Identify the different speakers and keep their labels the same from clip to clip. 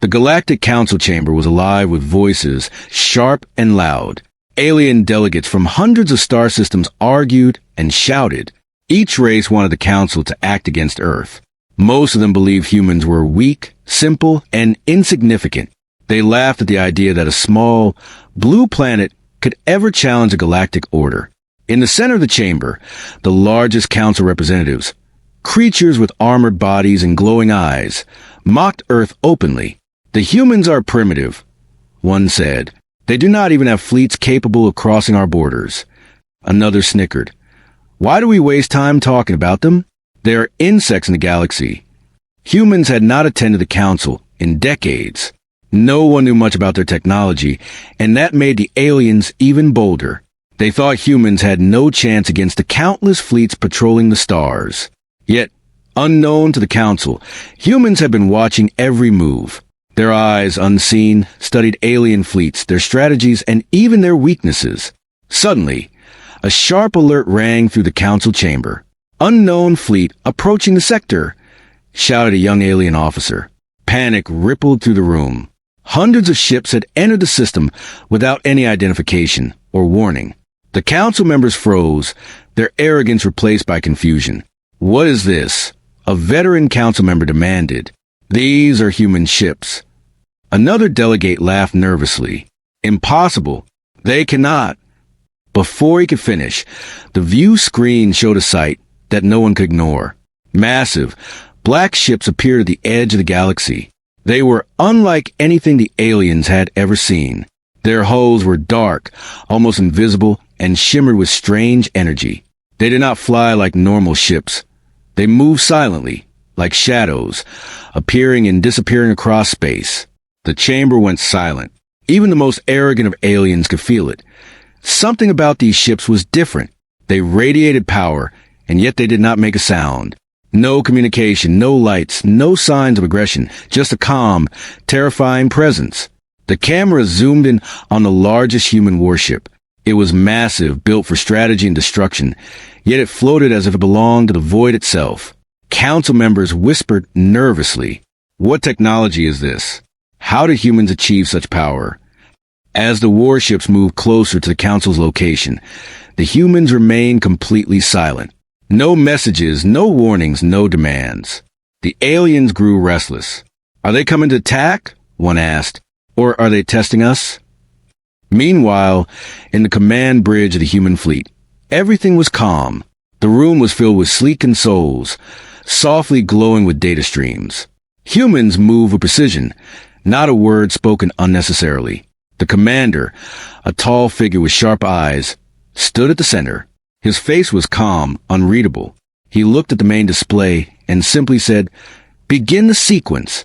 Speaker 1: The Galactic Council chamber was alive with voices, sharp and loud. Alien delegates from hundreds of star systems argued and shouted. Each race wanted the Council to act against Earth. Most of them believed humans were weak, simple, and insignificant. They laughed at the idea that a small, blue planet could ever challenge a galactic order. In the center of the chamber, the largest council representatives, creatures with armored bodies and glowing eyes, mocked Earth openly. "The humans are primitive," one said. "They do not even have fleets capable of crossing our borders." Another snickered. "Why do we waste time talking about them? They are insects in the galaxy." Humans had not attended the council in decades. No one knew much about their technology, and that made the aliens even bolder. They thought humans had no chance against the countless fleets patrolling the stars. Yet, unknown to the council, humans had been watching every move. Their eyes, unseen, studied alien fleets, their strategies, and even their weaknesses. Suddenly, a sharp alert rang through the council chamber. "Unknown fleet approaching the sector," shouted a young alien officer. Panic rippled through the room. Hundreds of ships had entered the system without any identification or warning. The council members froze, their arrogance replaced by confusion. "What is this?" a veteran council member demanded. "These are human ships." Another delegate laughed nervously. "Impossible. They cannot." Before he could finish, the view screen showed a sight that no one could ignore. Massive, black ships appeared at the edge of the galaxy. They were unlike anything the aliens had ever seen. Their hulls were dark, almost invisible, and shimmered with strange energy. They did not fly like normal ships. They moved silently, like shadows, appearing and disappearing across space. The chamber went silent. Even the most arrogant of aliens could feel it. Something about these ships was different. They radiated power, and yet they did not make a sound. No communication, no lights, no signs of aggression, just a calm, terrifying presence. The camera zoomed in on the largest human warship. It was massive, built for strategy and destruction, yet it floated as if it belonged to the void itself. Council members whispered nervously, "What technology is this? How do humans achieve such power?" As the warships moved closer to the Council's location, the humans remained completely silent. No messages, no warnings, no demands. The aliens grew restless. "Are they coming to attack?" one asked. "Or are they testing us?" Meanwhile, in the command bridge of the human fleet, everything was calm. The room was filled with sleek consoles, softly glowing with data streams. Humans moved with precision, not a word spoken unnecessarily. The commander, a tall figure with sharp eyes, stood at the center. His face was calm, unreadable. He looked at the main display and simply said, "Begin the sequence."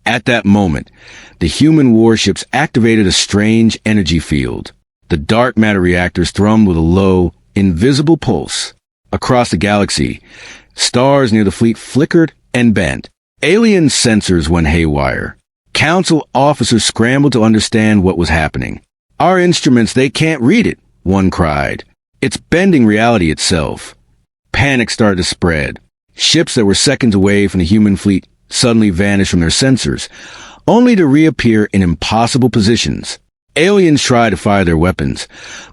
Speaker 1: At that moment, the human warships activated a strange energy field. The dark matter reactors thrummed with a low, invisible pulse. Across the galaxy, stars near the fleet flickered and bent. Alien sensors went haywire. Council officers scrambled to understand what was happening. "Our instruments, they can't read it," one cried. "It's bending reality itself." Panic started to spread. Ships that were seconds away from the human fleet suddenly vanished from their sensors, only to reappear in impossible positions. Aliens tried to fire their weapons,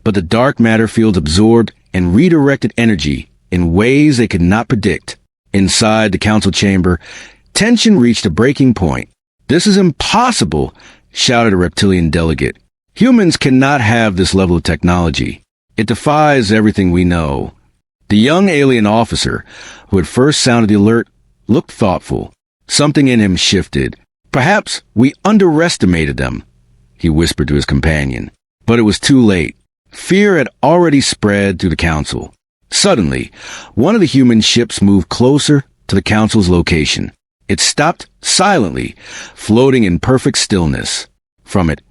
Speaker 1: but the dark matter fields absorbed and redirected energy in ways they could not predict. Inside the council chamber, tension reached a breaking point. "This is impossible," shouted a reptilian delegate. "Humans cannot have this level of technology. It defies everything we know." The young alien officer, who had first sounded the alert, looked thoughtful. Something in him shifted. "Perhaps we underestimated them," he whispered to his companion. But it was too late. Fear had already spread through the council. Suddenly, one of the human ships moved closer to the council's location. It stopped silently, floating in perfect stillness. From it,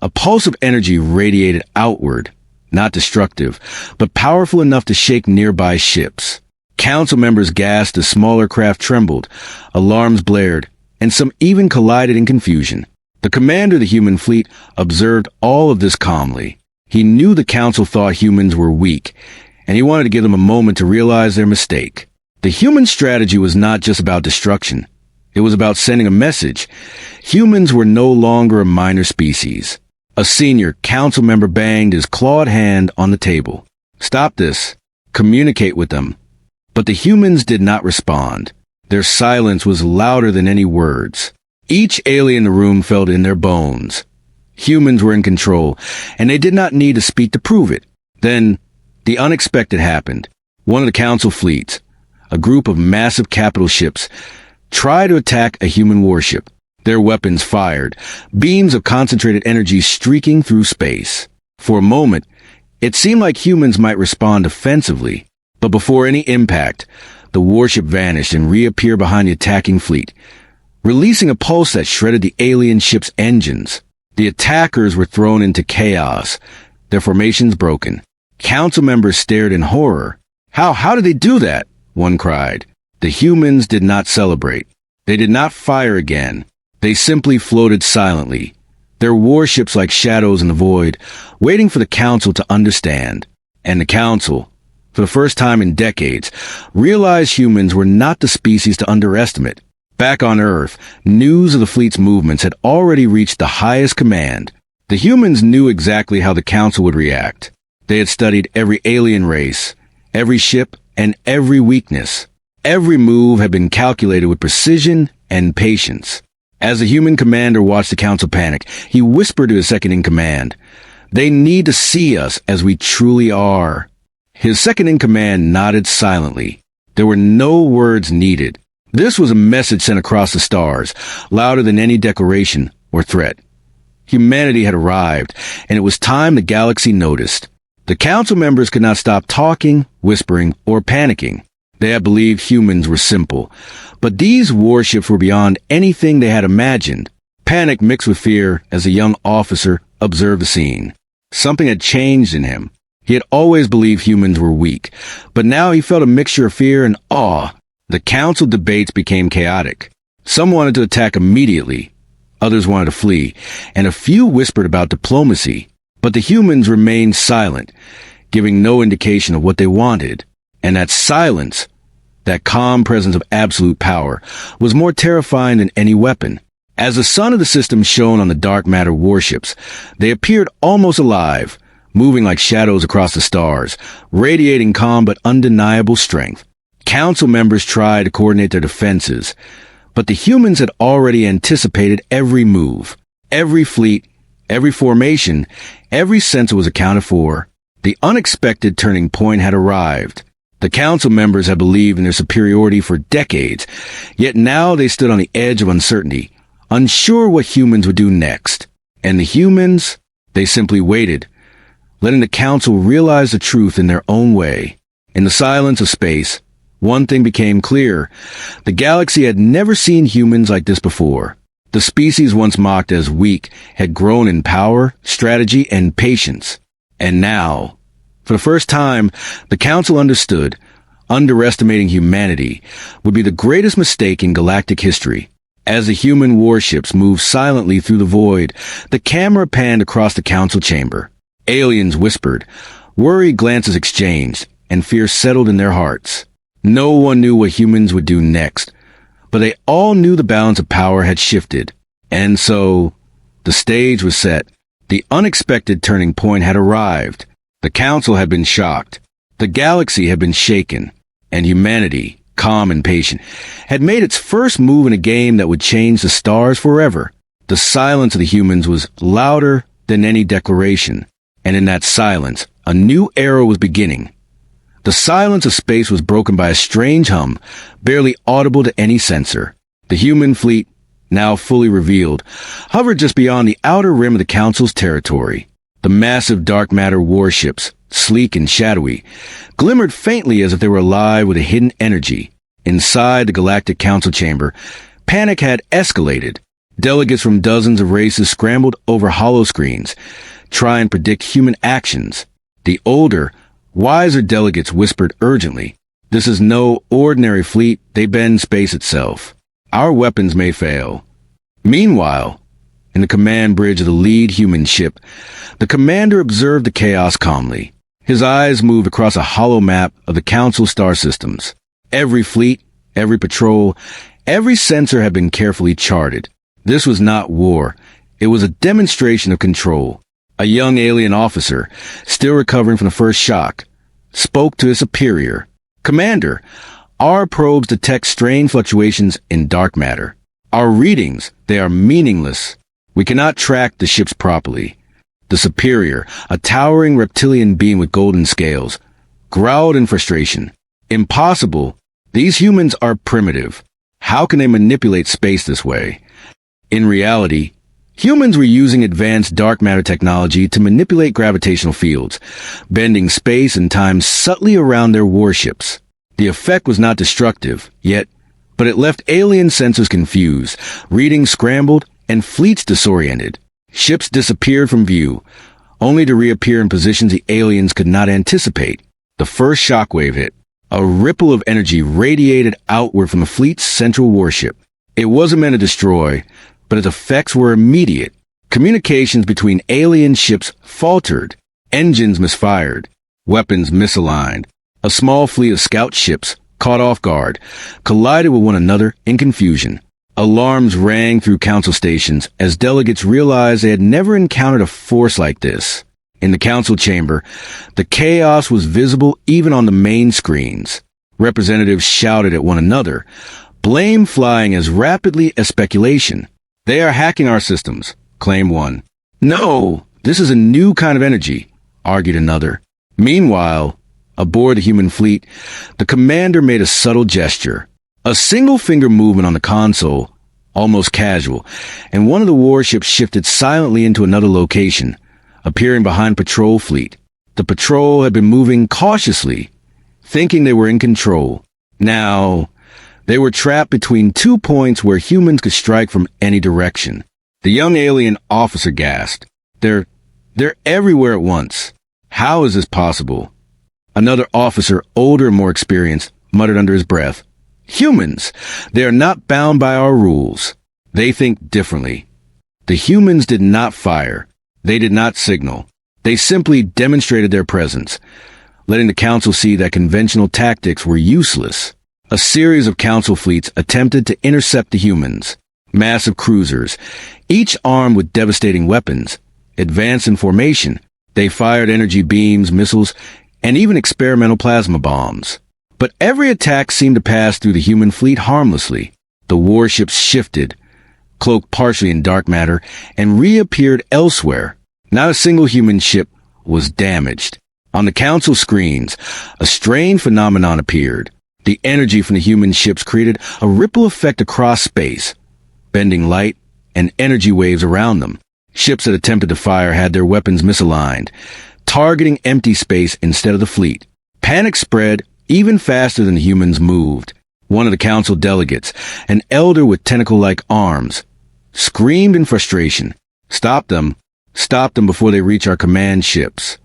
Speaker 1: a pulse of energy radiated outward, not destructive, but powerful enough to shake nearby ships. Council members gasped as smaller craft trembled, alarms blared, and some even collided in confusion. The commander of the human fleet observed all of this calmly. He knew the council thought humans were weak, and he wanted to give them a moment to realize their mistake. The human strategy was not just about destruction. It was about sending a message. Humans were no longer a minor species. A senior council member banged his clawed hand on the table. Stop this. Communicate with them. But the humans did not respond. Their silence was louder than any words. Each alien in the room felt in their bones. Humans were in control, and they did not need to speak to prove it. Then, the unexpected happened. One of the council fleets, a group of massive capital ships, tried to attack a human warship. Their weapons fired, beams of concentrated energy streaking through space. For a moment, it seemed like humans might respond offensively, but before any impact, the warship vanished and reappeared behind the attacking fleet, releasing a pulse that shredded the alien ship's engines. The attackers were thrown into chaos, their formations broken. Council members stared in horror. How did they do that? One cried. The humans did not celebrate. They did not fire again. They simply floated silently, their warships like shadows in the void, waiting for the council to understand. And the council, for the first time in decades, realized humans were not the species to underestimate. Back on Earth, news of the fleet's movements had already reached the highest command. The humans knew exactly how the council would react. They had studied every alien race, every ship, and every weakness. Every move had been calculated with precision and patience. As the human commander watched the council panic, he whispered to his second-in-command, "They need to see us as we truly are." His second-in-command nodded silently. There were no words needed. This was a message sent across the stars, louder than any declaration or threat. Humanity had arrived, and it was time the galaxy noticed. The council members could not stop talking, whispering, or panicking. They had believed humans were simple, but these warships were beyond anything they had imagined. Panic mixed with fear as the young officer observed the scene. Something had changed in him. He had always believed humans were weak, but now he felt a mixture of fear and awe. The council debates became chaotic. Some wanted to attack immediately, others wanted to flee, and a few whispered about diplomacy. But the humans remained silent, giving no indication of what they wanted. And that silence, that calm presence of absolute power, was more terrifying than any weapon. As the sun of the system shone on the dark matter warships, they appeared almost alive, moving like shadows across the stars, radiating calm but undeniable strength. Council members tried to coordinate their defenses, but the humans had already anticipated every move. Every fleet, every formation, every sensor was accounted for. The unexpected turning point had arrived. The council members had believed in their superiority for decades, yet now they stood on the edge of uncertainty, unsure what humans would do next. And the humans, they simply waited, letting the council realize the truth in their own way. In the silence of space, one thing became clear. The galaxy had never seen humans like this before. The species once mocked as weak had grown in power, strategy, and patience. And now, for the first time, the council understood underestimating humanity would be the greatest mistake in galactic history. As the human warships moved silently through the void, the camera panned across the council chamber. Aliens whispered, worried glances exchanged, and fear settled in their hearts. No one knew what humans would do next, but they all knew the balance of power had shifted. And so, the stage was set. The unexpected turning point had arrived. The council had been shocked. The galaxy had been shaken. And humanity, calm and patient, had made its first move in a game that would change the stars forever. The silence of the humans was louder than any declaration. And in that silence, a new era was beginning. The silence of space was broken by a strange hum, barely audible to any sensor. The human fleet, now fully revealed, hovered just beyond the outer rim of the council's territory. The massive dark matter warships, sleek and shadowy, glimmered faintly as if they were alive with a hidden energy. Inside the Galactic Council chamber, panic had escalated. Delegates from dozens of races scrambled over holoscreens, trying to predict human actions. The older, wiser delegates whispered urgently, "This is no ordinary fleet, they bend space itself. Our weapons may fail." Meanwhile, in the command bridge of the lead human ship, the commander observed the chaos calmly. His eyes moved across a hollow map of the Council star systems. Every fleet, every patrol, Every sensor had been carefully charted. This was not war. It was a demonstration of control. A young alien officer, still recovering from the first shock, spoke to his superior. "Commander, our probes detect strange fluctuations in dark matter. Our readings, they are meaningless. We cannot track the ships properly." The superior, a towering reptilian being with golden scales, growled in frustration. "Impossible. These humans are primitive. How can they manipulate space this way?" In reality, humans were using advanced dark matter technology to manipulate gravitational fields, bending space and time subtly around their warships. The effect was not destructive, but it left alien sensors confused, readings scrambled, and fleets disoriented. Ships disappeared from view, only to reappear in positions the aliens could not anticipate. The first shockwave hit. A ripple of energy radiated outward from the fleet's central warship. It wasn't meant to destroy, but its effects were immediate. Communications between alien ships faltered. Engines misfired. Weapons misaligned. A small fleet of scout ships, caught off guard, collided with one another in confusion. Alarms rang through council stations as delegates realized they had never encountered a force like this. In the council chamber, the chaos was visible even on the main screens. Representatives shouted at one another, blame flying as rapidly as speculation. "They are hacking our systems," claimed one. "No, this is a new kind of energy," argued another. Meanwhile, aboard the human fleet, the commander made a subtle gesture. A single finger movement on the console, almost casual, and one of the warships shifted silently into another location, appearing behind patrol fleet. The patrol had been moving cautiously, thinking they were in control. Now, they were trapped between 2 points where humans could strike from any direction. The young alien officer gasped. They're everywhere at once. How is this possible?" Another officer, older and more experienced, muttered under his breath. "Humans! They are not bound by our rules. They think differently." The humans did not fire. They did not signal. They simply demonstrated their presence, letting the council see that conventional tactics were useless. A series of council fleets attempted to intercept the humans. Massive cruisers, each armed with devastating weapons, advanced in formation. They fired energy beams, missiles, and even experimental plasma bombs. But every attack seemed to pass through the human fleet harmlessly. The warships shifted, cloaked partially in dark matter, and reappeared elsewhere. Not a single human ship was damaged. On the council screens, a strange phenomenon appeared. The energy from the human ships created a ripple effect across space, bending light and energy waves around them. Ships that attempted to fire had their weapons misaligned, targeting empty space instead of the fleet. Panic spread even faster than the humans moved. One of the council delegates, an elder with tentacle-like arms, screamed in frustration. Stop them before they reach our command ships."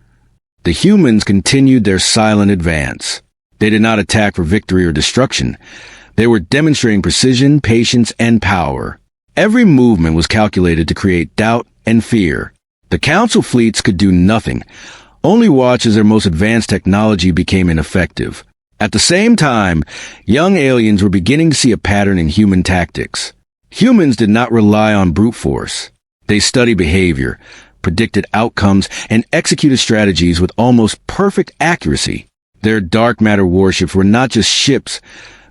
Speaker 1: The humans continued their silent advance. They did not attack for victory or destruction. They were demonstrating precision, patience, and power. Every movement was calculated to create doubt and fear. The council fleets could do nothing, only watch as their most advanced technology became ineffective. At the same time, young aliens were beginning to see a pattern in human tactics. Humans did not rely on brute force. They studied behavior, predicted outcomes, and executed strategies with almost perfect accuracy. Their dark matter warships were not just ships.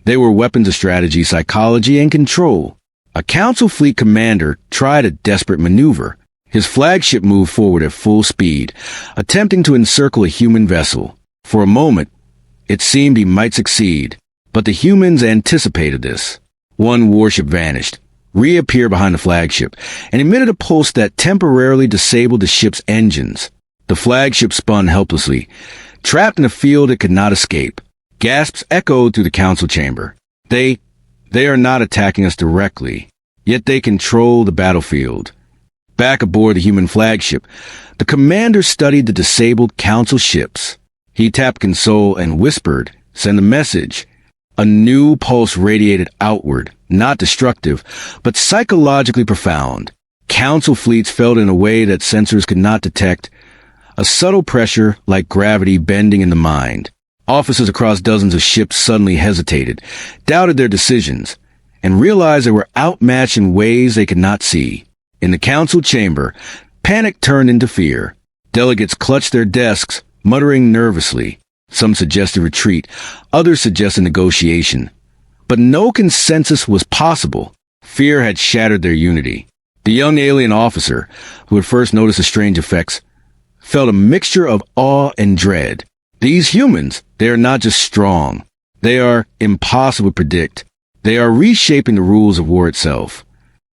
Speaker 1: They were weapons of strategy, psychology, and control. A council fleet commander tried a desperate maneuver. His flagship moved forward at full speed, attempting to encircle a human vessel. For a moment, it seemed he might succeed, but the humans anticipated this. One warship vanished, reappeared behind the flagship, and emitted a pulse that temporarily disabled the ship's engines. The flagship spun helplessly, trapped in a field it could not escape. Gasps echoed through the council chamber. They are not attacking us directly, yet they control the battlefield. Back aboard the human flagship, the commander studied the disabled council ships. He tapped console and whispered, "Send a message." A new pulse radiated outward, not destructive, but psychologically profound. Council fleets felt in a way that sensors could not detect, a subtle pressure like gravity bending in the mind. Officers across dozens of ships suddenly hesitated, doubted their decisions, and realized they were outmatched in ways they could not see. In the council chamber, panic turned into fear. Delegates clutched their desks, muttering nervously. Some suggested retreat, others suggested negotiation. But no consensus was possible. Fear had shattered their unity. The young alien officer, who had first noticed the strange effects, felt a mixture of awe and dread. These humans, they are not just strong. They are impossible to predict. They are reshaping the rules of war itself.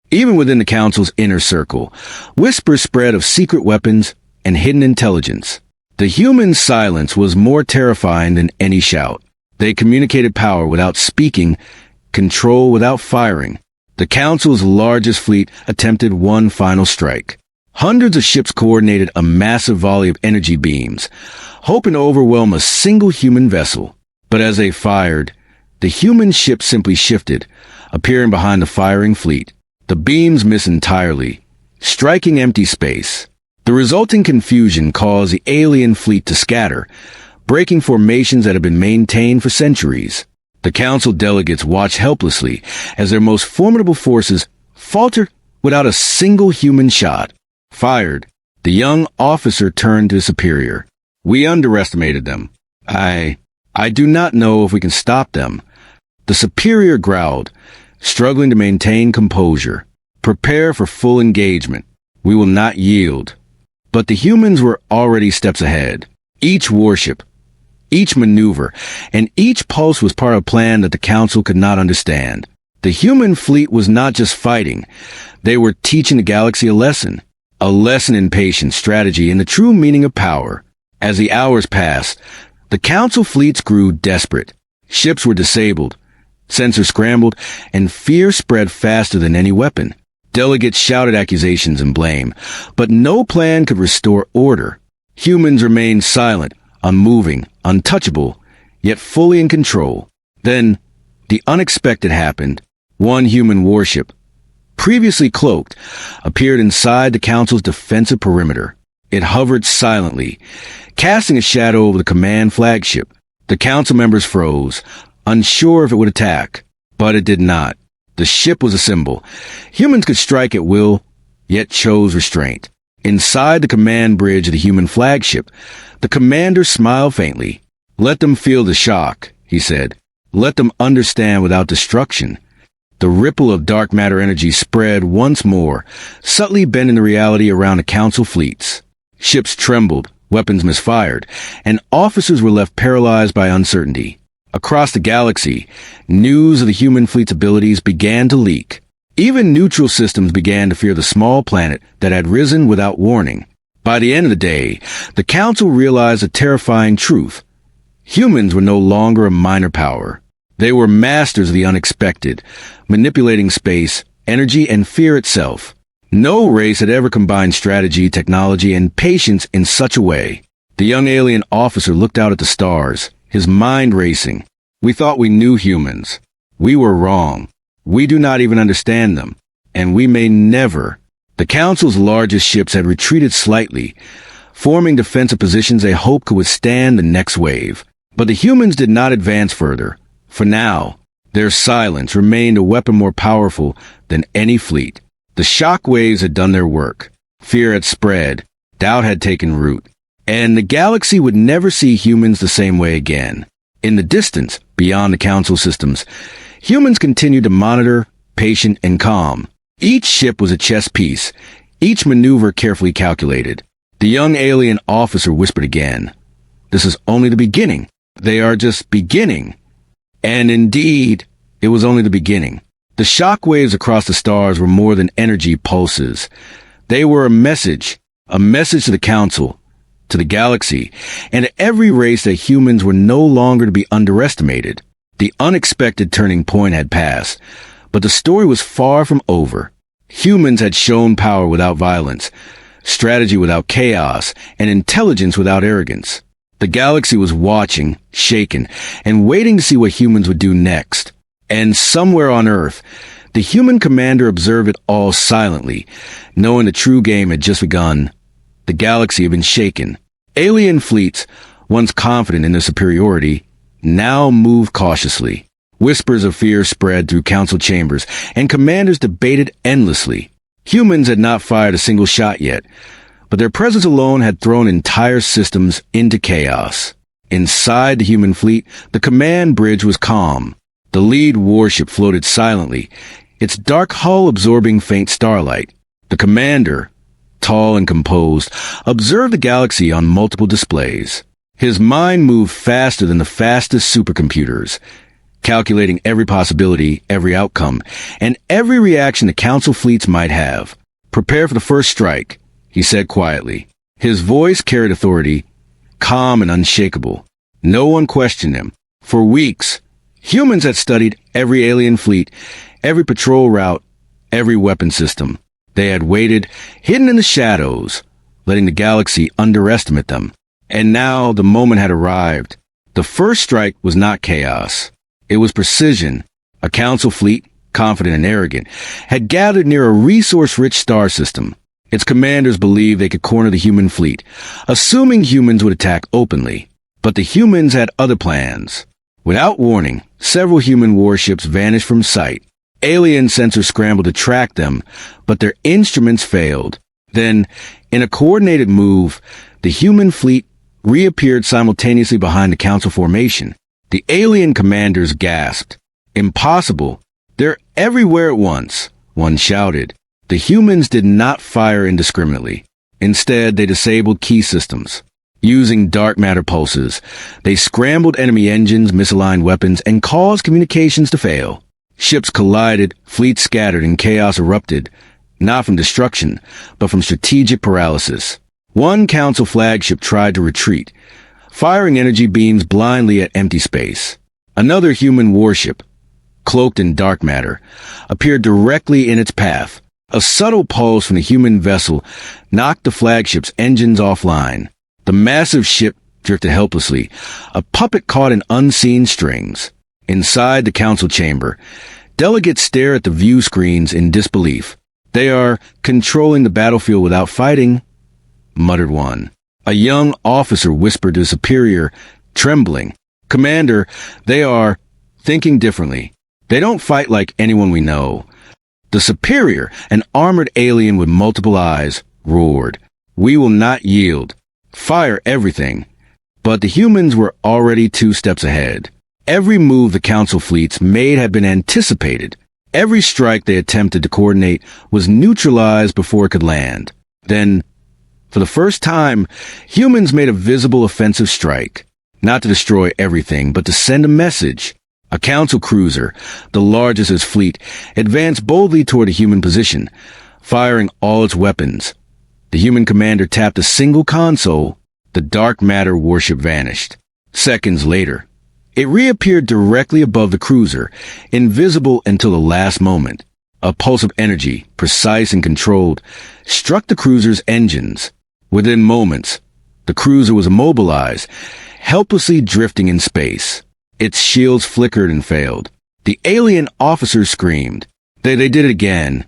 Speaker 1: Even within the Council's inner circle, whispers spread of secret weapons and hidden intelligence. The human silence was more terrifying than any shout. They communicated power without speaking, control without firing. The Council's largest fleet attempted one final strike. Hundreds of ships coordinated a massive volley of energy beams, hoping to overwhelm a single human vessel. But as they fired, the human ship simply shifted, appearing behind the firing fleet. The beams missed entirely, striking empty space. The resulting confusion caused the alien fleet to scatter, breaking formations that had been maintained for centuries. The council delegates watched helplessly as their most formidable forces faltered without a single human shot. Fired, the young officer turned to his superior. "We underestimated them. I do not know if we can stop them." The superior growled, struggling to maintain composure. "Prepare for full engagement. We will not yield." But the humans were already steps ahead. Each warship, each maneuver, and each pulse was part of a plan that the Council could not understand. The human fleet was not just fighting. They were teaching the galaxy a lesson in patience, strategy, and the true meaning of power. As the hours passed, the Council fleets grew desperate. Ships were disabled, sensors scrambled, and fear spread faster than any weapon. Delegates shouted accusations and blame, but no plan could restore order. Humans remained silent, unmoving, untouchable, yet fully in control. Then, the unexpected happened. One human warship, previously cloaked, appeared inside the Council's defensive perimeter. It hovered silently, casting a shadow over the command flagship. The Council members froze, unsure if it would attack, but it did not. The ship was a symbol. Humans could strike at will, yet chose restraint. Inside the command bridge of the human flagship, the commander smiled faintly. "Let them feel the shock," he said. "Let them understand without destruction." The ripple of dark matter energy spread once more, subtly bending the reality around the Council fleets. Ships trembled, weapons misfired, and officers were left paralyzed by uncertainty. Across the galaxy, news of the human fleet's abilities began to leak. Even neutral systems began to fear the small planet that had risen without warning. By the end of the day, the Council realized a terrifying truth. Humans were no longer a minor power. They were masters of the unexpected, manipulating space, energy, and fear itself. No race had ever combined strategy, technology, and patience in such a way. The young alien officer looked out at the stars, his mind racing. "We thought we knew humans. We were wrong. We do not even understand them, and we may never." The Council's largest ships had retreated slightly, forming defensive positions they hoped could withstand the next wave. But the humans did not advance further. For now, their silence remained a weapon more powerful than any fleet. The shockwaves had done their work. Fear had spread. Doubt had taken root. And the galaxy would never see humans the same way again. In the distance, beyond the Council systems, humans continued to monitor, patient and calm. Each ship was a chess piece, each maneuver carefully calculated. The young alien officer whispered again, "This is only the beginning. They are just beginning." And indeed, it was only the beginning. The shockwaves across the stars were more than energy pulses. They were a message to the Council, to the galaxy, and to every race that humans were no longer to be underestimated. The unexpected turning point had passed, but the story was far from over. Humans had shown power without violence, strategy without chaos, and intelligence without arrogance. The galaxy was watching, shaken, and waiting to see what humans would do next. And somewhere on Earth, the human commander observed it all silently, knowing the true game had just begun. The galaxy had been shaken. Alien fleets, once confident in their superiority, now moved cautiously. Whispers of fear spread through council chambers, and commanders debated endlessly. Humans had not fired a single shot yet, but their presence alone had thrown entire systems into chaos. Inside the human fleet, the command bridge was calm. The lead warship floated silently, its dark hull absorbing faint starlight. The commander, tall and composed, observed the galaxy on multiple displays. His mind moved faster than the fastest supercomputers, calculating every possibility, every outcome, and every reaction the council fleets might have. "Prepare for the first strike," he said quietly. His voice carried authority, calm and unshakable. No one questioned him. For weeks, humans had studied every alien fleet, every patrol route, every weapon system. They had waited, hidden in the shadows, letting the galaxy underestimate them. And now the moment had arrived. The first strike was not chaos. It was precision. A council fleet, confident and arrogant, had gathered near a resource-rich star system. Its commanders believed they could corner the human fleet, assuming humans would attack openly. But the humans had other plans. Without warning, several human warships vanished from sight. Alien sensors scrambled to track them, but their instruments failed. Then, in a coordinated move, the human fleet reappeared simultaneously behind the council formation. The alien commanders gasped. "Impossible! They're everywhere at once," one shouted. The humans did not fire indiscriminately. Instead, they disabled key systems. Using dark matter pulses, they scrambled enemy engines, misaligned weapons, and caused communications to fail. Ships collided, fleets scattered, and chaos erupted, not from destruction, but from strategic paralysis. One council flagship tried to retreat, firing energy beams blindly at empty space. Another human warship, cloaked in dark matter, appeared directly in its path. A subtle pulse from the human vessel knocked the flagship's engines offline. The massive ship drifted helplessly, a puppet caught in unseen strings. Inside the council chamber, delegates stare at the view screens in disbelief. "They are controlling the battlefield without fighting," muttered one. A young officer whispered to his superior, trembling, "Commander, they are thinking differently. They don't fight like anyone we know." The superior, an armored alien with multiple eyes, roared, "We will not yield. Fire everything." But the humans were already 2 steps ahead. Every move the council fleets made had been anticipated. Every strike they attempted to coordinate was neutralized before it could land. Then, for the first time, humans made a visible offensive strike. Not to destroy everything, but to send a message. A council cruiser, the largest of its fleet, advanced boldly toward a human position, firing all its weapons. The human commander tapped a single console. The dark matter warship vanished. Seconds later, it reappeared directly above the cruiser, invisible until the last moment. A pulse of energy, precise and controlled, struck the cruiser's engines. Within moments, the cruiser was immobilized, helplessly drifting in space. Its shields flickered and failed. The alien officers screamed. They did it again.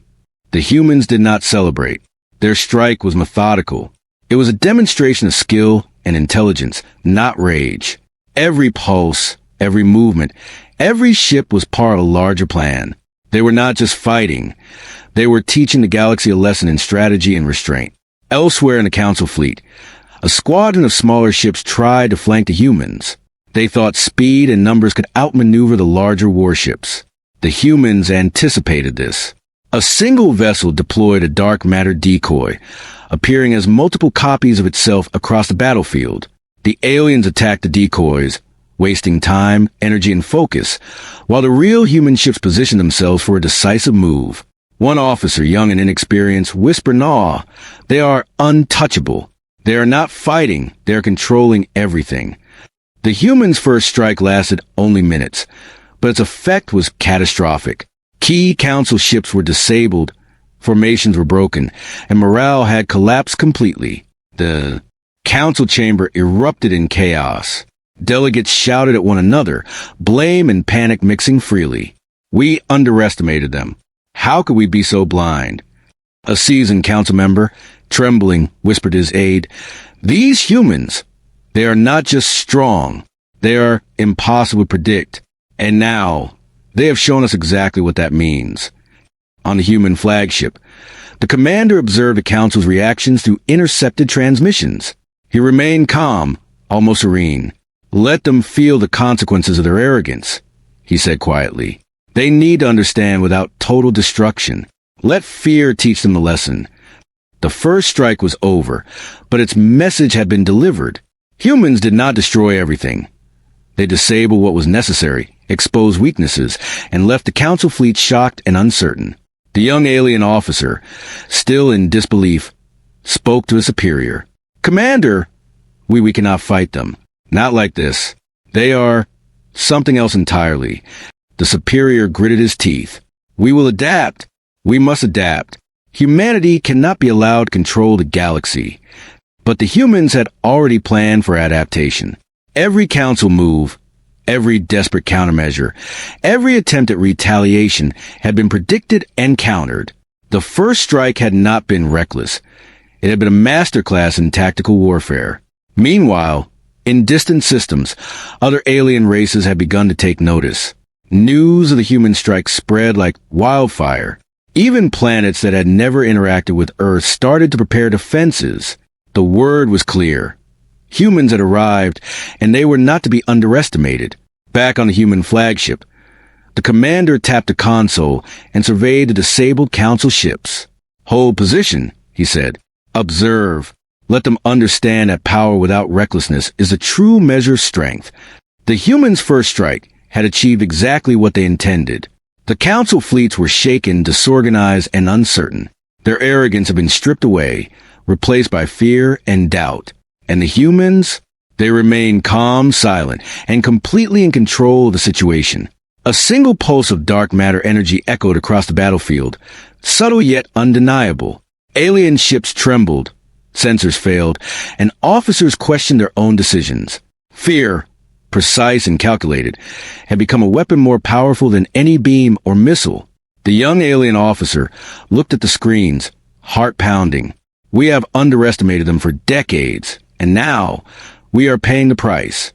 Speaker 1: The humans did not celebrate. Their strike was methodical. It was a demonstration of skill and intelligence, not rage. Every pulse, every movement, every ship was part of a larger plan. They were not just fighting. They were teaching the galaxy a lesson in strategy and restraint. Elsewhere in the council fleet, a squadron of smaller ships tried to flank the humans. They thought speed and numbers could outmaneuver the larger warships. The humans anticipated this. A single vessel deployed a dark matter decoy, appearing as multiple copies of itself across the battlefield. The aliens attacked the decoys, wasting time, energy, and focus, while the real human ships positioned themselves for a decisive move. One officer, young and inexperienced, whispered in awe, "They are untouchable. They are not fighting, they are controlling everything." The humans' first strike lasted only minutes, but its effect was catastrophic. Key council ships were disabled, formations were broken, and morale had collapsed completely. The council chamber erupted in chaos. Delegates shouted at one another, blame and panic mixing freely. "We underestimated them. How could we be so blind?" A seasoned council member, trembling, whispered to his aide, "These humans, they are not just strong, they are impossible to predict." And now, They have shown us exactly what that means. On the human flagship, the commander observed the Council's reactions through intercepted transmissions. He remained calm, almost serene. "Let them feel the consequences of their arrogance," he said quietly. "They need to understand without total destruction. Let fear teach them the lesson." The first strike was over, but its message had been delivered. Humans did not destroy everything. They disabled what was necessary, exposed weaknesses, and left the Council fleet shocked and uncertain. The young alien officer, still in disbelief, spoke to his superior. "Commander, we cannot fight them. Not like this. They are something else entirely." The superior gritted his teeth. "We will adapt. We must adapt. Humanity cannot be allowed to control the galaxy." But the humans had already planned for adaptation. Every Council move, every desperate countermeasure, every attempt at retaliation had been predicted and countered. The first strike had not been reckless. It had been a masterclass in tactical warfare. Meanwhile, in distant systems, other alien races had begun to take notice. News of the human strike spread like wildfire. Even planets that had never interacted with Earth started to prepare defenses. The word was clear. Humans had arrived, and they were not to be underestimated. Back on the human flagship, the commander tapped a console and surveyed the disabled Council ships. "Hold position," he said. "Observe. Let them understand that power without recklessness is the true measure of strength." The humans' first strike had achieved exactly what they intended. The Council fleets were shaken, disorganized, and uncertain. Their arrogance had been stripped away, replaced by fear and doubt. And the humans? They remained calm, silent, and completely in control of the situation. A single pulse of dark matter energy echoed across the battlefield, subtle yet undeniable. Alien ships trembled, sensors failed, and officers questioned their own decisions. Fear, precise and calculated, had become a weapon more powerful than any beam or missile. The young alien officer looked at the screens, heart pounding. "We have underestimated them for decades, and now we are paying the price."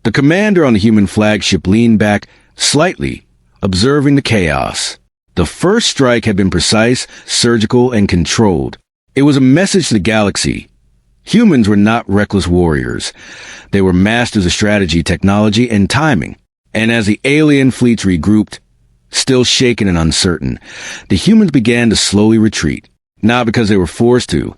Speaker 1: The commander on the human flagship leaned back slightly, observing the chaos. The first strike had been precise, surgical, and controlled. It was a message to the galaxy. Humans were not reckless warriors. They were masters of strategy, technology, and timing. And as the alien fleets regrouped, still shaken and uncertain, the humans began to slowly retreat. Not because they were forced to,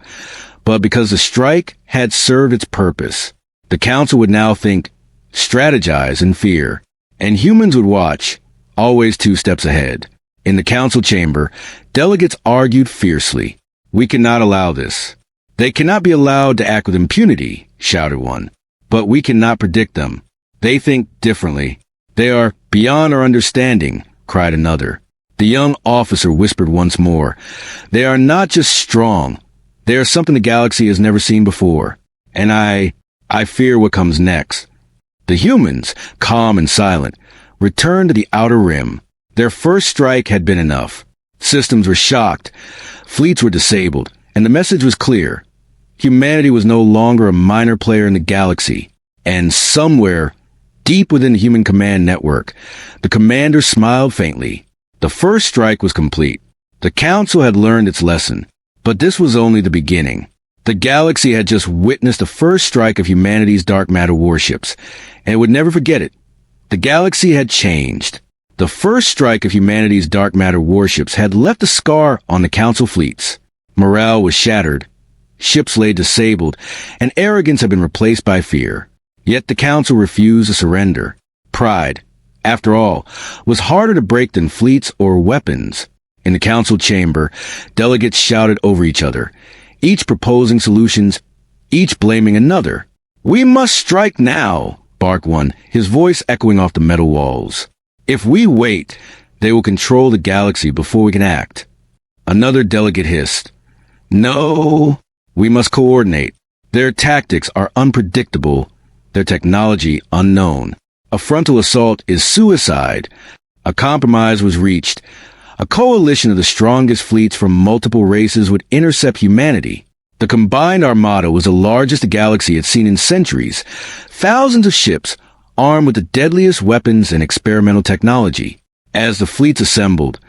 Speaker 1: but because the strike had served its purpose. The Council would now think, strategize, and fear. And humans would watch, always 2 steps ahead. In the Council chamber, delegates argued fiercely. "We cannot allow this." "They cannot be allowed to act with impunity," shouted one. "But we cannot predict them. They think differently. They are beyond our understanding," cried another. The young officer whispered once more. "They are not just strong. They are something the galaxy has never seen before. And I fear what comes next." The humans, calm and silent, returned to the outer rim. Their first strike had been enough. Systems were shocked. Fleets were disabled. And the message was clear. Humanity was no longer a minor player in the galaxy. And somewhere, deep within the human command network, the commander smiled faintly. The first strike was complete. The Council had learned its lesson. But this was only the beginning. The galaxy had just witnessed the first strike of humanity's dark matter warships, and it would never forget it. The galaxy had changed. The first strike of humanity's dark matter warships had left a scar on the Council fleets. Morale was shattered. Ships lay disabled, and arrogance had been replaced by fear. Yet the Council refused to surrender. Pride, after all, was harder to break than fleets or weapons. In the Council chamber, delegates shouted over each other, each proposing solutions, each blaming another. "We must strike now," barked one, his voice echoing off the metal walls. "If we wait, they will control the galaxy before we can act." Another delegate hissed, "No, we must coordinate. Their tactics are unpredictable, their technology unknown. A frontal assault is suicide." A compromise was reached. A coalition of the strongest fleets from multiple races would intercept humanity. The combined armada was the largest the galaxy had seen in centuries. Thousands of ships, armed with the deadliest weapons and experimental technology. As the fleets assembled,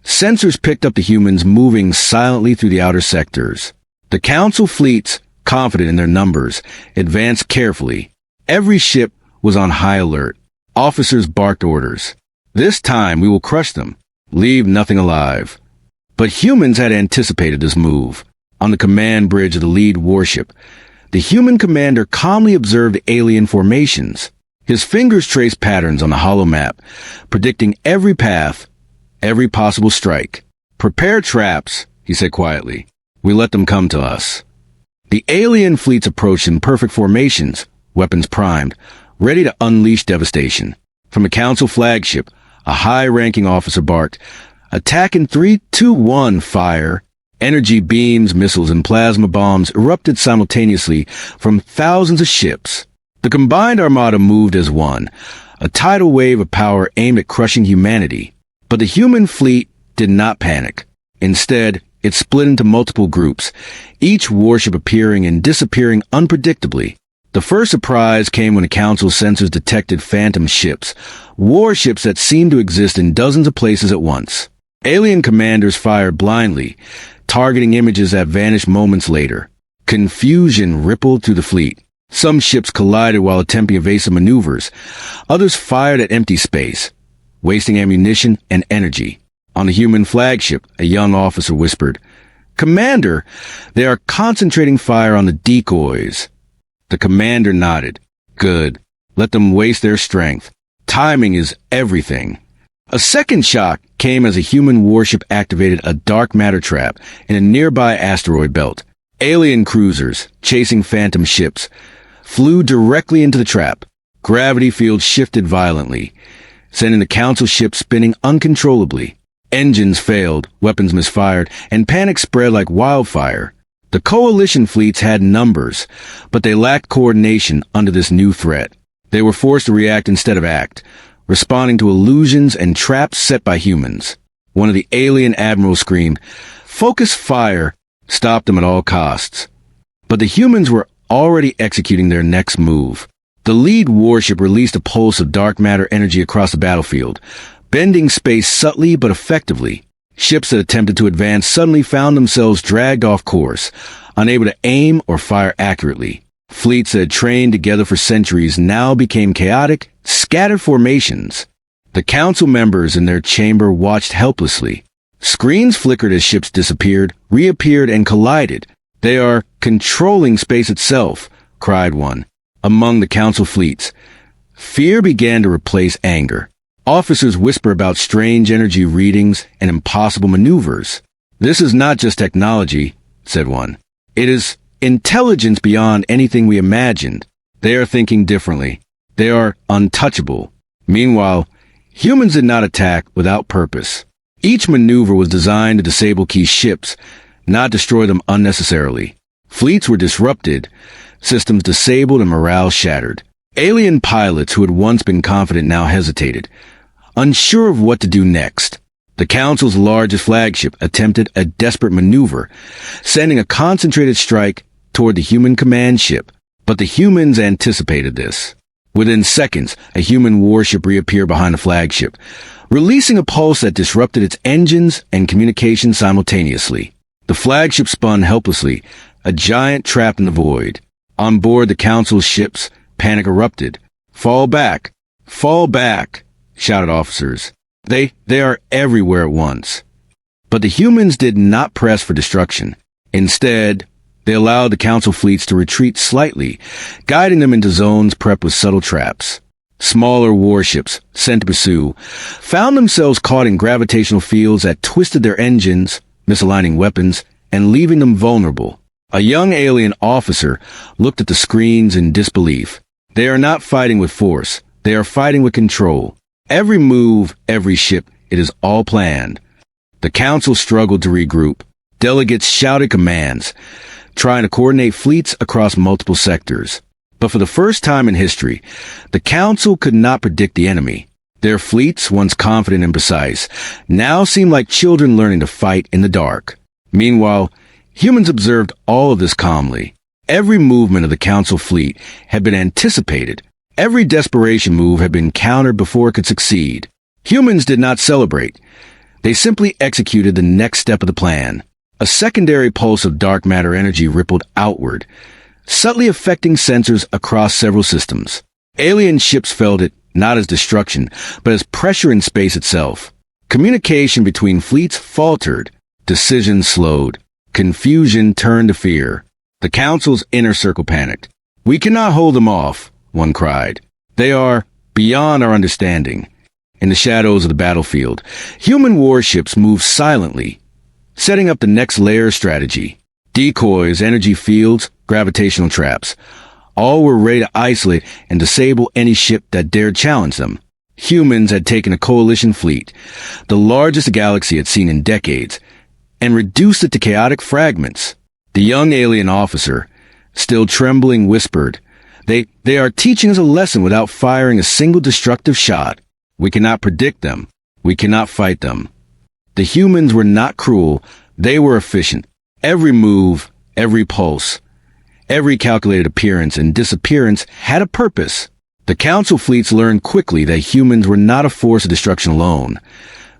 Speaker 1: sensors picked up the humans moving silently through the outer sectors. The Council fleets, confident in their numbers, advanced carefully. Every ship was on high alert. Officers barked orders. This time we will crush them. Leave nothing alive. But humans had anticipated this move. On the command bridge of the lead warship, the human commander calmly observed alien formations. His fingers traced patterns on the hollow map, predicting every path, every possible strike. Prepare traps, he said quietly. We let them come to us. The alien fleets approached in perfect formations, weapons primed, ready to unleash devastation. From a Council flagship, a high-ranking officer barked, "Attack in 3, 2, 1, fire!" Energy beams, missiles, and plasma bombs erupted simultaneously from thousands of ships. The combined armada moved as one, a tidal wave of power aimed at crushing humanity. But the human fleet did not panic. Instead, it split into multiple groups, each warship appearing and disappearing unpredictably. The first surprise came when the Council sensors detected phantom ships, warships that seemed to exist in dozens of places at once. Alien commanders fired blindly, targeting images that vanished moments later. Confusion rippled through the fleet. Some ships collided while attempting evasive maneuvers. Others fired at empty space, wasting ammunition and energy. On the human flagship, a young officer whispered, "Commander, they are concentrating fire on the decoys." The commander nodded. "Good. Let them waste their strength. Timing is everything." A second shock came as a human warship activated a dark matter trap in a nearby asteroid belt. Alien cruisers, chasing phantom ships, flew directly into the trap. Gravity fields shifted violently, sending the Council ship spinning uncontrollably. Engines failed, weapons misfired, and panic spread like wildfire. The Coalition fleets had numbers, but they lacked coordination under this new threat. They were forced to react instead of act, responding to illusions and traps set by humans. One of the alien admirals screamed, "Focus fire!" Stop them at all costs. But the humans were already executing their next move. The lead warship released a pulse of dark matter energy across the battlefield, bending space subtly but effectively. Ships that attempted to advance suddenly found themselves dragged off course, unable to aim or fire accurately. Fleets that had trained together for centuries now became chaotic, scattered formations. The Council members in their chamber watched helplessly. Screens flickered as ships disappeared, reappeared, and collided. "They are controlling space itself," cried one. Among the Council fleets, fear began to replace anger. Officers whisper about strange energy readings and impossible maneuvers. "This is not just technology," said one. "It is intelligence beyond anything we imagined. They are thinking differently. They are untouchable." Meanwhile, humans did not attack without purpose. Each maneuver was designed to disable key ships, not destroy them unnecessarily. Fleets were disrupted, systems disabled, and morale shattered. Alien pilots who had once been confident now hesitated, unsure of what to do next. The Council's largest flagship attempted a desperate maneuver, sending a concentrated strike toward the human command ship. But the humans anticipated this. Within seconds, a human warship reappeared behind the flagship, releasing a pulse that disrupted its engines and communication simultaneously. The flagship spun helplessly, a giant trapped in the void. On board the Council's ships, panic erupted. Fall back! Fall back!" shouted officers. They are everywhere at once." But the humans did not press for destruction. Instead, they allowed the Council fleets to retreat slightly, guiding them into zones prepped with subtle traps. Smaller warships, sent to pursue, found themselves caught in gravitational fields that twisted their engines, misaligning weapons, and leaving them vulnerable. A young alien officer looked at the screens in disbelief. They are not fighting with force. They are fighting with control. Every move, every ship, it is all planned. The Council struggled to regroup. Delegates shouted commands, trying to coordinate fleets across multiple sectors. But for the first time in history, the Council could not predict the enemy. Their fleets, once confident and precise, now seemed like children learning to fight in the dark. Meanwhile, humans observed all of this calmly. Every movement of the Council fleet had been anticipated. Every desperation move had been countered before it could succeed. Humans did not celebrate. They simply executed the next step of the plan. A secondary pulse of dark matter energy rippled outward, subtly affecting sensors across several systems. Alien ships felt it, not as destruction, but as pressure in space itself. Communication between fleets faltered, decisions slowed, confusion turned to fear. The Council's inner circle panicked. "We cannot hold them off," one cried. "They are beyond our understanding." In the shadows of the battlefield, human warships moved silently, setting up the next layer of strategy. Decoys, energy fields, gravitational traps. All were ready to isolate and disable any ship that dared challenge them. Humans had taken a coalition fleet, the largest the galaxy had seen in decades, and reduced it to chaotic fragments. The young alien officer, still trembling, whispered, They are teaching us a lesson without firing a single destructive shot. We cannot predict them. We cannot fight them." The humans were not cruel. They were efficient. Every move, every pulse, every calculated appearance and disappearance had a purpose. The Council fleets learned quickly that humans were not a force of destruction alone.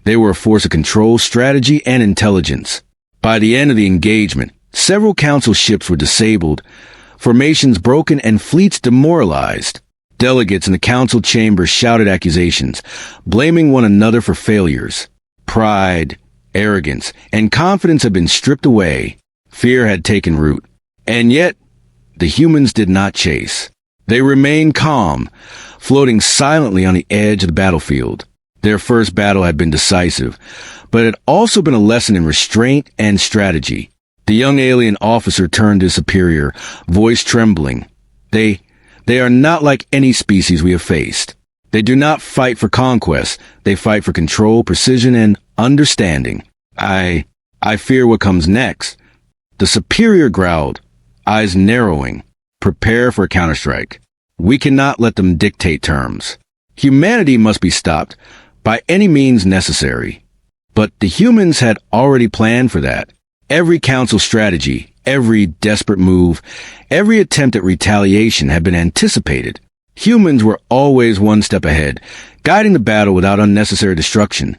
Speaker 1: They were a force of control, strategy, and intelligence. By the end of the engagement, several Council ships were disabled, formations broken, and fleets demoralized. Delegates in the Council chamber shouted accusations, blaming one another for failures. Pride, arrogance, and confidence had been stripped away. Fear had taken root. And yet, the humans did not chase. They remained calm, floating silently on the edge of the battlefield. Their first battle had been decisive, but it had also been a lesson in restraint and strategy. The young alien officer turned to his superior, voice trembling. They are not like any species we have faced. They do not fight for conquest. They fight for control, precision, and understanding. I fear what comes next." The superior growled, eyes narrowing. "Prepare for a counterstrike. We cannot let them dictate terms. Humanity must be stopped by any means necessary." But the humans had already planned for that. Every Council strategy, every desperate move, every attempt at retaliation had been anticipated. Humans were always one step ahead, guiding the battle without unnecessary destruction,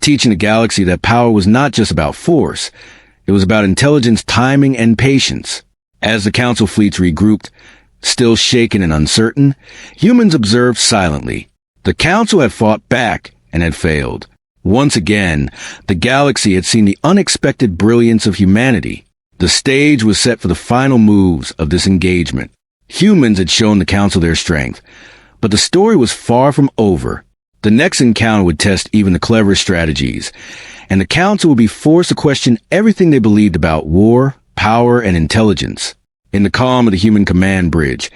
Speaker 1: teaching the galaxy that power was not just about force. It was about intelligence, timing, and patience. As the Council fleets regrouped, still shaken and uncertain, humans observed silently. The Council had fought back and had failed. Once again, the galaxy had seen the unexpected brilliance of humanity. The stage was set for the final moves of this engagement. Humans had shown the Council their strength, but the story was far from over. The next encounter would test even the cleverest strategies, and the Council would be forced to question everything they believed about war, power, and intelligence. In the calm of the human command bridge,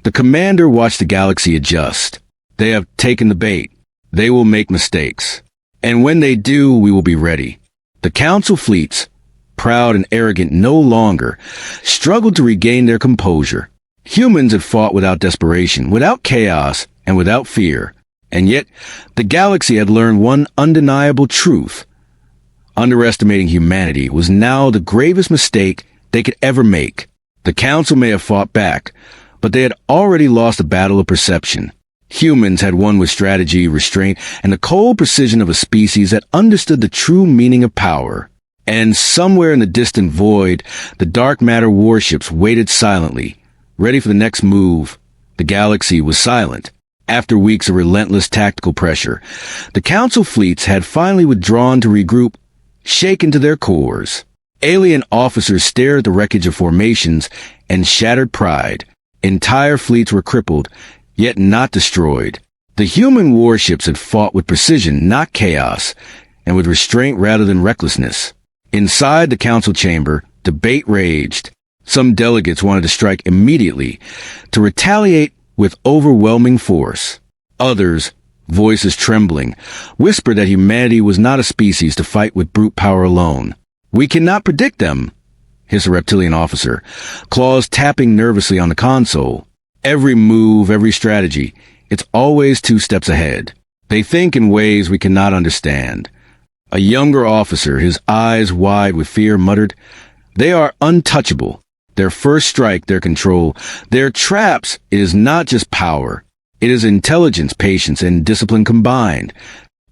Speaker 1: the commander watched the galaxy adjust. They have taken the bait. They will make mistakes. And when they do, we will be ready. The Council fleets, proud and arrogant no longer, struggled to regain their composure. Humans had fought without desperation, without chaos, and without fear. And yet, the galaxy had learned one undeniable truth. Underestimating humanity was now the gravest mistake they could ever make. The Council may have fought back, but they had already lost the battle of perception. Humans had won with strategy, restraint, and the cold precision of a species that understood the true meaning of power. And somewhere in the distant void, the dark matter warships waited silently, ready for the next move. The galaxy was silent. After weeks of relentless tactical pressure, the Council fleets had finally withdrawn to regroup, shaken to their cores. Alien officers stared at the wreckage of formations and shattered pride. Entire fleets were crippled, yet not destroyed. The human warships had fought with precision, not chaos, and with restraint rather than recklessness. Inside the Council chamber, debate raged. Some delegates wanted to strike immediately, to retaliate with overwhelming force. Others, voices trembling, whispered that humanity was not a species to fight with brute power alone. "We cannot predict them," hissed a reptilian officer, claws tapping nervously on the console. "Every move, every strategy, it's always 2 steps ahead. They think in ways we cannot understand." A younger officer, his eyes wide with fear, muttered, "They are untouchable. Their first strike, their control, their traps, it is not just power. It is intelligence, patience, and discipline combined.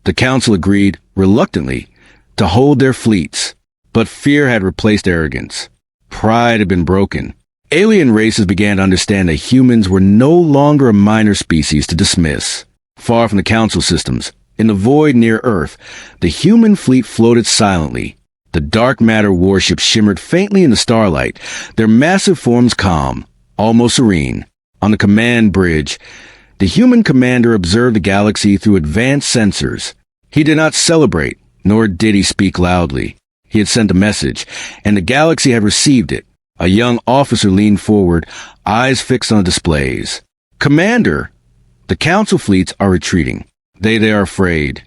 Speaker 1: The Council agreed, reluctantly, to hold their fleets. But fear had replaced arrogance. Pride had been broken. Alien races began to understand that humans were no longer a minor species to dismiss. Far from the Council systems, in the void near Earth, the human fleet floated silently. The dark matter warships shimmered faintly in the starlight, their massive forms calm, almost serene. On the command bridge, the human commander observed the galaxy through advanced sensors. He did not celebrate, nor did he speak loudly. He had sent a message, and the galaxy had received it. A young officer leaned forward, eyes fixed on the displays. "Commander, the Council fleets are retreating. They are afraid."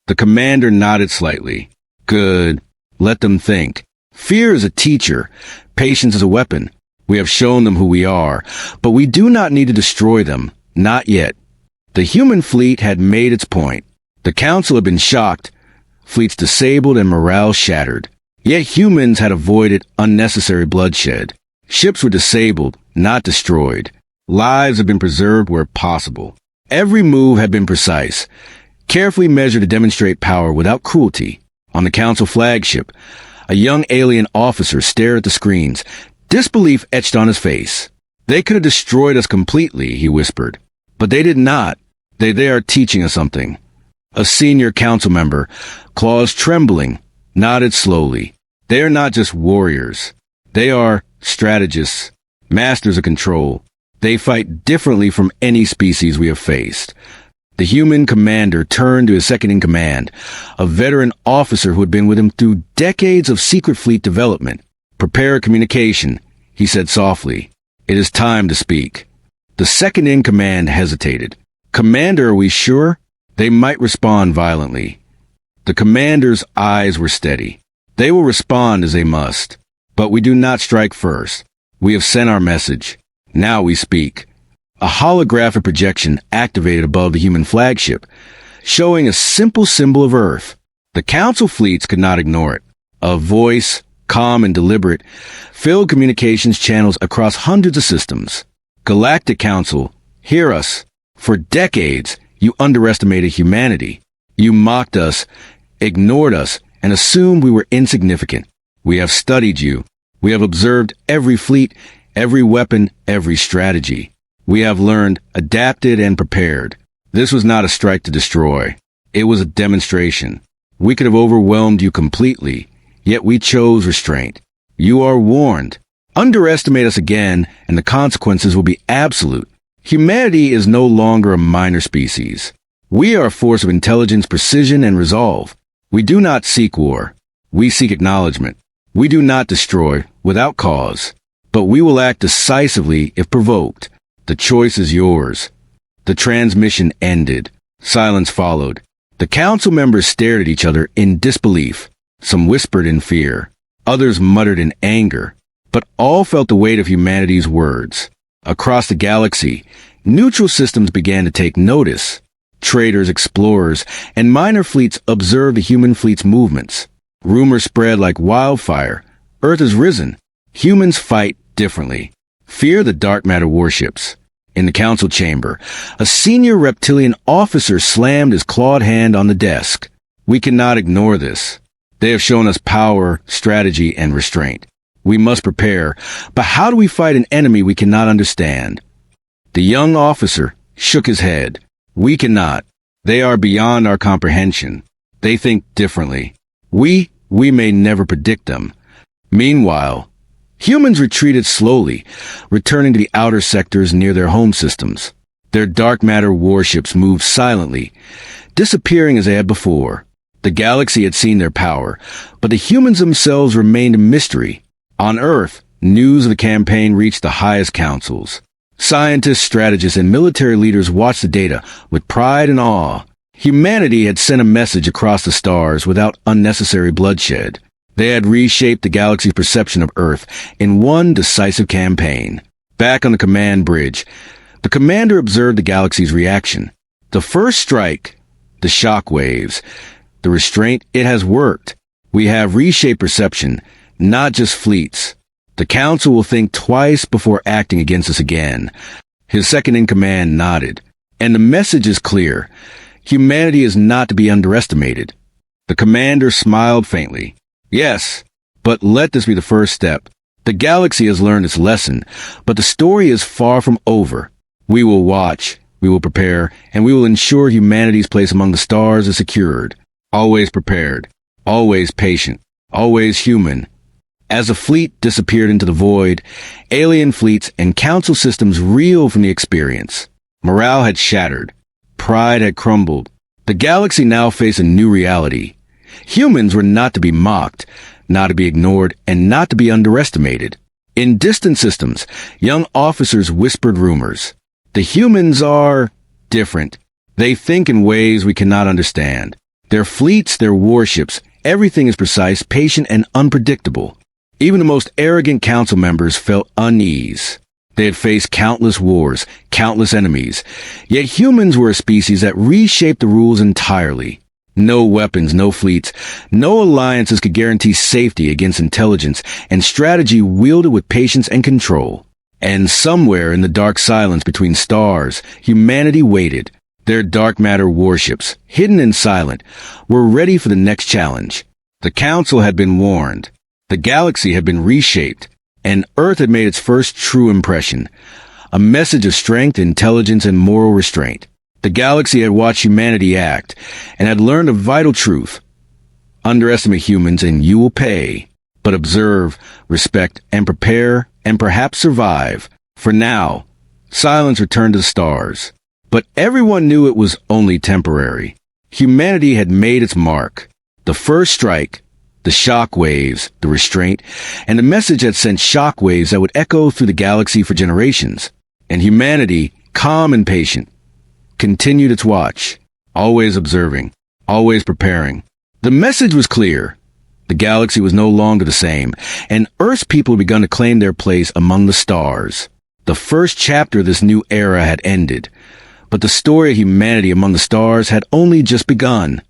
Speaker 1: The commander nodded slightly. "Good. Let them think. Fear is a teacher. Patience is a weapon. We have shown them who we are, but we do not need to destroy them. Not yet." The human fleet had made its point. The Council had been shocked, fleets disabled and morale shattered. Yet humans had avoided unnecessary bloodshed. Ships were disabled, not destroyed. Lives had been preserved where possible. Every move had been precise, carefully measured to demonstrate power without cruelty. On the Council flagship, a young alien officer stared at the screens, disbelief etched on his face. "They could have destroyed us completely," he whispered. "But they did not. They are teaching us something." A senior Council member, claws trembling, nodded slowly. "They are not just warriors. They are strategists, masters of control. They fight differently from any species we have faced." The human commander turned to his second-in-command, a veteran officer who had been with him through decades of secret fleet development. "Prepare a communication," he said softly. "It is time to speak." The second-in-command hesitated. "Commander, are we sure?" They might respond violently. The commander's eyes were steady. "They will respond as they must. But we do not strike first. We have sent our message. Now we speak." A holographic projection activated above the human flagship, showing a simple symbol of Earth. The Council fleets could not ignore it. A voice, calm and deliberate, filled communications channels across hundreds of systems. "Galactic Council, hear us. For decades, you underestimated humanity. You mocked us, ignored us, and assumed we were insignificant. We have studied you. We have observed every fleet, every weapon, every strategy. We have learned, adapted, and prepared. This was not a strike to destroy. It was a demonstration. We could have overwhelmed you completely, yet we chose restraint. You are warned. Underestimate us again, and the consequences will be absolute. Humanity is no longer a minor species. We are a force of intelligence, precision, and resolve. We do not seek war. We seek acknowledgement. We do not destroy without cause, but we will act decisively if provoked. The choice is yours." The transmission ended. Silence followed. The Council members stared at each other in disbelief. Some whispered in fear. Others muttered in anger. But all felt the weight of humanity's words. Across the galaxy, neutral systems began to take notice. Traders, explorers, and minor fleets observed the human fleet's movements. Rumors spread like wildfire. Earth has risen. Humans fight differently. Fear the dark matter warships. In the Council chamber, a senior reptilian officer slammed his clawed hand on the desk. "We cannot ignore this. They have shown us power, strategy, and restraint. We must prepare, but how do we fight an enemy we cannot understand?" The young officer shook his head. "We cannot. They are beyond our comprehension. They think differently. We may never predict them." Meanwhile, humans retreated slowly, returning to the outer sectors near their home systems. Their dark matter warships moved silently, disappearing as they had before. The galaxy had seen their power, but the humans themselves remained a mystery. On Earth, news of the campaign reached the highest councils. Scientists, strategists, and military leaders watched the data with pride and awe. Humanity had sent a message across the stars without unnecessary bloodshed. They had reshaped the galaxy's perception of Earth in one decisive campaign. Back on the command bridge, the commander observed the galaxy's reaction. The first strike, the shockwaves, the restraint, it has worked. We have reshaped perception, not just fleets. The Council will think twice before acting against us again. His second-in-command nodded. And the message is clear. Humanity is not to be underestimated. The commander smiled faintly. Yes, but let this be the first step. The galaxy has learned its lesson, but the story is far from over. We will watch, we will prepare, and we will ensure humanity's place among the stars is secured. Always prepared, always patient, always human. As the fleet disappeared into the void, alien fleets and council systems reeled from the experience. Morale had shattered. Pride had crumbled. The galaxy now faced a new reality. Humans were not to be mocked, not to be ignored, and not to be underestimated. In distant systems, young officers whispered rumors. The humans are different. They think in ways we cannot understand. Their fleets, their warships, everything is precise, patient, and unpredictable. Even the most arrogant council members felt unease. They had faced countless wars, countless enemies. Yet humans were a species that reshaped the rules entirely. No weapons, no fleets, no alliances could guarantee safety against intelligence and strategy wielded with patience and control. And somewhere in the dark silence between stars, humanity waited. Their dark matter warships, hidden and silent, were ready for the next challenge. The council had been warned. The galaxy had been reshaped, and Earth had made its first true impression. A message of strength, intelligence, and moral restraint. The galaxy had watched humanity act, and had learned a vital truth. Underestimate humans and you will pay. But observe, respect, and prepare, and perhaps survive. For now, silence returned to the stars. But everyone knew it was only temporary. Humanity had made its mark. The first strike, the shockwaves, the restraint, and the message had sent shockwaves that would echo through the galaxy for generations. And humanity, calm and patient, continued its watch, always observing, always preparing. The message was clear. The galaxy was no longer the same, and Earth's people had begun to claim their place among the stars. The first chapter of this new era had ended, but the story of humanity among the stars had only just begun.